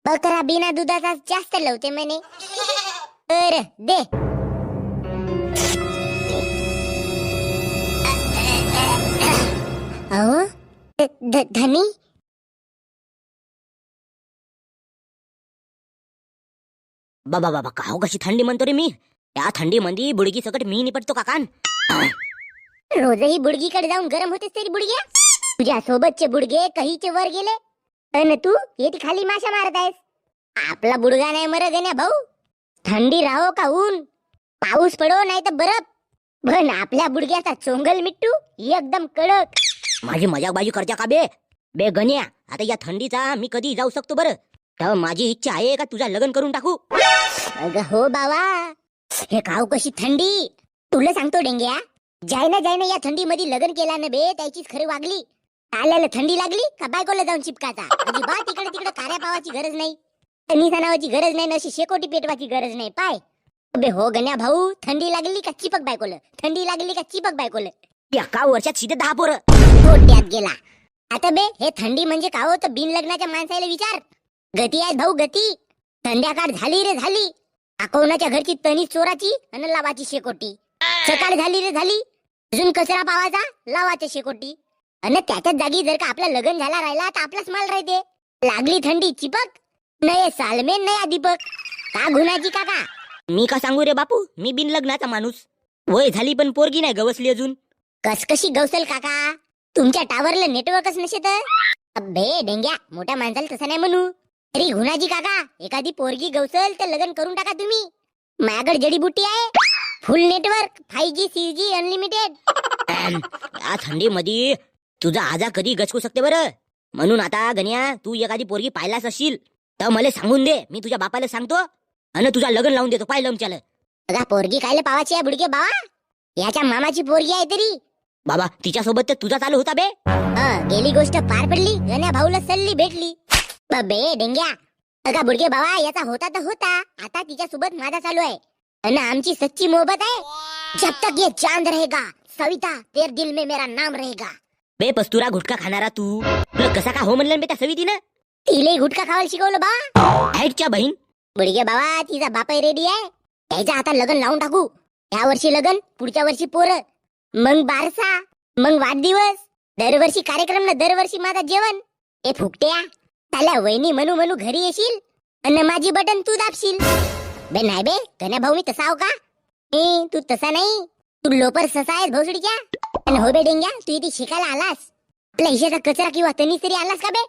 बकरा बिना दुधाचा जास्त लवते म्हणे. तर दे. अहो धनी बाबा बाबा काहो कशी थंडी म्हणतो रे मी. त्या थंडी मंदी बुडगी सकट मी निपटतो काकान. रोजही बुडगीकडे जाऊन गरम होतेस तरी बुडग्या. तुझ्या सोबतचे बुडगे कहीचे वर गेले आणि तू येती खाली माशा मारत आहेस. आपला बुडगा नाही मर गण्या भाऊ. थंडी राहो का ऊन, पाऊस पडो नाही तर बरफ, पण आपल्या बुडग्याचा चोंगल मिट्टू एकदम कडक. माझी मजाक बाजी करत्या का बे बे गण्या. आता या थंडीचा मी कधी जाऊ शकतो बरं. तर माझी इच्छा आहे का तुझा लग्न करून टाकू. अगं हो बाबा, हे काव कशी थंडी. तुला सांगतो डेंग्या, जायना या थंडी मध्ये लग्न केला ना बे त्याचीच खरी वागली. आल्याला थंडी लागली का बायकोला जाऊन चिपकाचा. अजिबात इकडे तिकडे कार्या पावाची गरज नाही, निसानावाची गरज नाही, अशी शेकोटी पेटवाची गरज नाही. पाय बे हो गण्या भाऊ, थंडी लागली का चिपक बायकोला, थंडी लागली का चिपक बायकोला. एका वर्षात सीधे 10 पोरं. पोट्यात गेला. आता बे हे थंडी म्हणजे का हो, तर बिन लग्नाच्या माणसाला विचार. गती आहे भाऊ गती. संध्याकाळ झाली रे झाली, कोणाच्या घरची तणी चोराची आणि लावाची शेकोटी. सकाळ झाली रे झाली, अजून कचरा पावाचा लावाच्या शेकोटी. आणि त्याच्याच जागी जर का आपला लग्न झाला राहिला तर आपलाच माल राहते. लागली थंडी चिपक, नये सालमेन नया दीपक. का गुन्हाची काका. मी का सांगू रे बापू, मी बिन लग्नाचा माणूस. वय झाली पण पोरगी नाही गवसली अजून. कशी गवसल काका, तुमच्या टावरला नेटवर्कच नसेत. अबे डेंग्या, मोठ्या माणसाला तसं नाही म्हणू. तरी गुन्हाची काका, एखादी पोरगी गवसल तर लग्न करून टाका तुम्ही. माझ्याकडे जडीबुटी आहे, फुल नेटवर्क, 5G 6G अनलिमिटेड. या थंडी मध्ये तुझा आजा कधी गचकू शकते बरं. म्हणून आता गण्या, तू एखादी पोरगी पाहिलास असशील तर मला सांगून दे, मी तुझ्या बापाला सांगतो आणि तुझा लग्न लावून देतो. पाहिलं आमच्याला. बघा पोरगी कायले पावाची आहे बुडके बाबा. याच्या मामाची पोरगी आहे तरी. बाबा तिच्यासोबत तर तुझा चालू होता बे. गेली गोष्ट पार पडली, गण्या भाऊला सल्ली भेटली. बे डेंग्या, बघा बुडके बाबा, याचा होता तर होता, आता तिच्या सोबत माझा चालू आहे. आणि आमची सच्ची मोहब्बत आहे. जब तक ये चांद रहेगा सविता, तेरे दिल में मेरा नाम रहेगा. बे पस्तुरा गुटखा खाणारा तू, तुला कसा का हो म्हणलं बे त्या सवितीनं. तिले गुटखा खावायला शिकवलं बा. ऐकच्या बहीण. बुडगे बाबा, तिचा बापाही रेडी आहे. त्याचा आता लग्न लावून टाकू. या वर्षी लग्न, पुढच्या वर्षी पोरं, मग बारसा, मग वाढदिवस, दरवर्षी कार्यक्रम ना दरवर्षी माझा जेवण. ए फुकट्या, त्याला वहिनी म्हणू म्हणू घरी येशील आणि माझी बटन तू दाबशील. बे नाही बे गण्या भाऊ, मी तसा आहो का. तू तसा नाही, तू लोपर ससा आहेस भोसडीच्या. आणि हो बे डेंग्या, तू इथे शिकायला आलास, आपल्या हिशेचा कचरा किंवा तनीस तरी आलास का बे.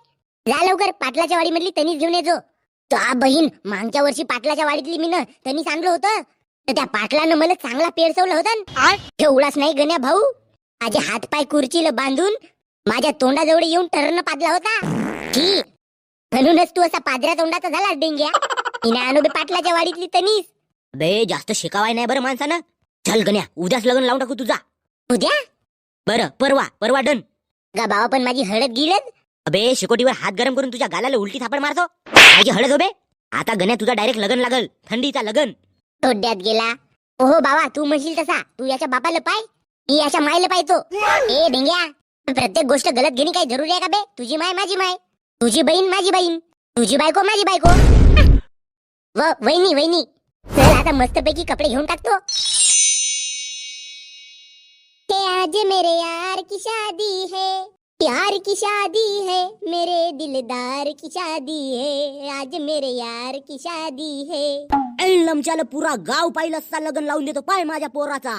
जा लवकर पाटलाच्या वाडी मधली तनीस घेऊन येजो. तो बहीण, मागच्या वर्षी पाटलाच्या वाडीतली मी तनीस आणलं होतं, तर त्या पाटलानं मला चांगला पेरसवलं होतं. एवढाच नाही गण्या भाऊ, माझे हातपाय कुर्चीला बांधून माझ्या तोंडाजवळ येऊन टर्न पाडला होता. की म्हणूनच तू असा पादऱ्या तोंडाचा झाला डेंग्या. तिने आणू बे पाटलाच्या वाडीतली तनीस. बे जास्त शिकावाय नाही बरं माणसानं. चल गण्या, उद्याच लग्न लावून टाकू तुझा. उद्या बरं परवा डन. गा बाबा, पण माझी हळद गिळत. अबे शेकोटीवर हात गरम करून तुझ्या गालाला उलटी थापड मारतो. माझी हळद हो बे. आता गण्या तुझा डायरेक्ट लग्न लागल, थंडीचा लग्न. तोड्यात गेला. ओहो बाबा, तू म्हणशील तसा, तू याच्या बापाला पाय, मी याच्या मायला पाहतो. ए डेंग्या, प्रत्येक गोष्ट गलत घेणे काही जरुरी आहे का बे. तुझी माय माझी माय, तुझी बहीण माझी बहीण, तुझी बायको माझी बायको. वहिनी चल आता मस्तपैकी कपडे घेऊन टाकतो. के आज मेरे यार की शादी है, प्यार की शादी है, मेरे दिलदार की शादी है, आज मेरे यार की शादी है. लमच्याला पुरा गाव पाहिलं असता लग्न लावून देतो पाय माझ्या पोराचा.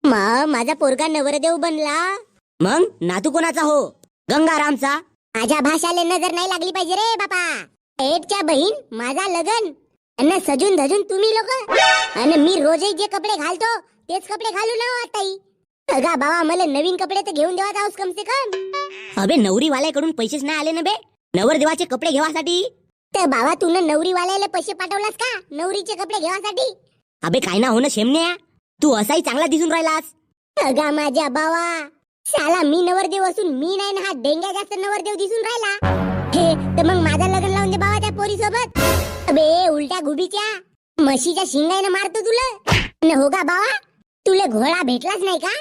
माझा पोरगा नवरदेव बनला. मग नातू कोणाचा हो. गंगारामचा. माझ्या भाषाला नजर नाही लागली पाहिजे रे बापा. एटच्या बहीण, माझा लग्न, आणि सजून धजून तुम्ही लोक. आणि मी रोजही जे कपडे घालतो तेच कपडे घालू ना आताही. अगा बाबा, मला नवीन कपडे तर घेऊन देवा जाऊस कम से कम. अबे नवरीवाल्याकडून पैसेच नाही आले ना बे नवरदेवाचे कपडे घेवासाठी. तर बाबा, तू नवरीवाल्याला पैसे पाठवलास का नवरीचे कपडे घेवासाठी. अबे काय ना हो ना शेमण्या, तू असाही चांगला दिसून राहिलास. अगा माझ्या बाबा, साला मी नवरदेव असून मी नाही ना हा डेंग्या जास्त नवरदेव दिसून राहिला. हे तर मग माझा लग्न लावून दे बाबा त्या पोरी सोबत. अबे उलट्या गुबीच्या म्हशीच्या शिंगाईनं मारतो तुला. हो का बाबा, तुला घोडा भेटलाच नाही का.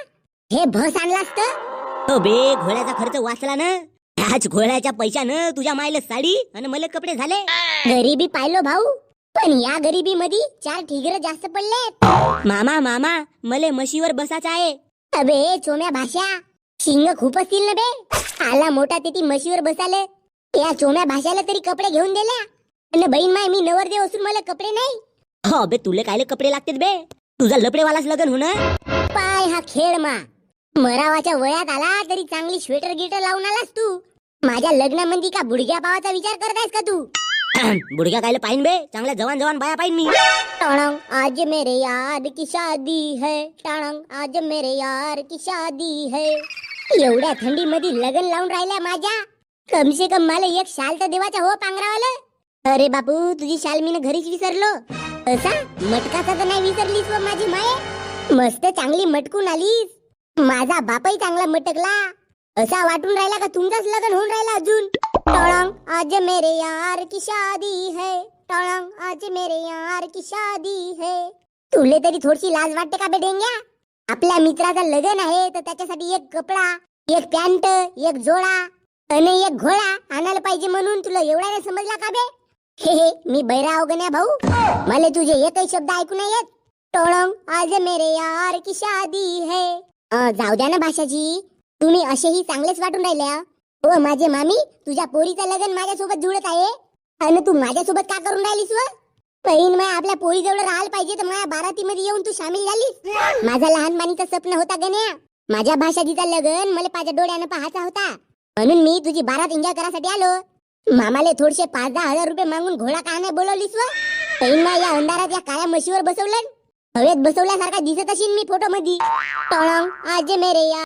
हे भस आणलास तर. अबे घोड्याचा खर्च वाचला ना. आज घोळ्याच्या पैशानं तुझ्या मायला साडी आणि मला कपडे झाले. गरिबी पाहिलो भाऊ, पण या गरिबी मध्ये 4 ठिगरं जास्त पडले. मामा मामा मले म्हशीवर बसायचं आहे. अबे चोम्या भाषा, शिंग खूप असतील ना बे. आला मोठा ते ती म्हशीवर बसाले. या चोम्या भाषाला तरी कपडे घेऊन दिल्या. आणि बहीण माय मी नवरदेव असून मला कपडे नाही. हो बे, तुले कायले कपडे लागतात बे? तुझा लपडेवालाच लग्न होणार. पाय हा खेळ मा, मरावाच्या वयात आला तरी चांगली स्वेटर गिटर लावून आलास तू. माझ्या लग्नामध्ये का बुडग्या पावाचा विचार करतायस का तू? बुडग्या कायले पाहिन बे? चांगल्या जवान जवान बाया पाहिन मी. टाणंग आज मेरे यार की शादी है, टाणंग आज मेरे यार की शादी है. एवढ्या थंडी मध्ये लग्न लावून राहिल्या माझ्या. कम से कम मला एक शाल तर देवाचा हो पांघरावाला. अरे बापू, तुझी शाल मी घरीच विसरलो. असा मटकाचा तर नाही विसरलीस व माझी माय. मस्त चांगली मटकून आलीस. माझा बापही चांगला मटकला. असा वाटून राहिला का तुमचाच लग्न होऊन राहिला अजून. टाळंग आज मेरे यार की शादी है, टाळंग आज मेरे यार की शादी है. तुले तरी थोडीशी लाज वाटते का बे डेंग्या? आपल्या मित्राचं लग्न आहे तर त्याच्यासाठी एक कपडा, एक पॅन्ट, एक जोडा आणि एक घोडा आणायला पाहिजे म्हणून तुला एवढा नाही समजला का बे? हे मी बैराव गण्या भाऊ, मला तुझे एकही शब्द ऐकू नाही येत. टोळंग आज मेरे यार की शादी है. जाऊ द्या ना भाषाजी, तुम्ही असेही चांगलेच वाटून राहिल्या. हो माझे मामी, तुझ्या पोरीचं लग्न माझ्यासोबत जुळत आहे आणि तू माझ्यासोबत का करून राहिलीस व? बहीण माय आपल्या पोरी जवळ राहायला पाहिजे तर माझ्या बारातीमध्ये येऊन तू सामील झालीस. माझा लहानपणीचं स्वप्न होता गण्या, माझ्या भाषाजीचं लग्न मला माझ्या डोळ्यानं पाहायचा होता. म्हणून मी तुझी बारात एन्जॉय करायसाठी आलो. मामाले थोडेसे 5-10 हजार रुपये मागून घोडा का नाही बोलवलीस व? बहीण माय या अंधारात या काळ्या म्हशीवर बसवलं, हवेत बसवल्यासारखा दिसत असेल मी फोटो मध्ये. टळंग आज मेरे यार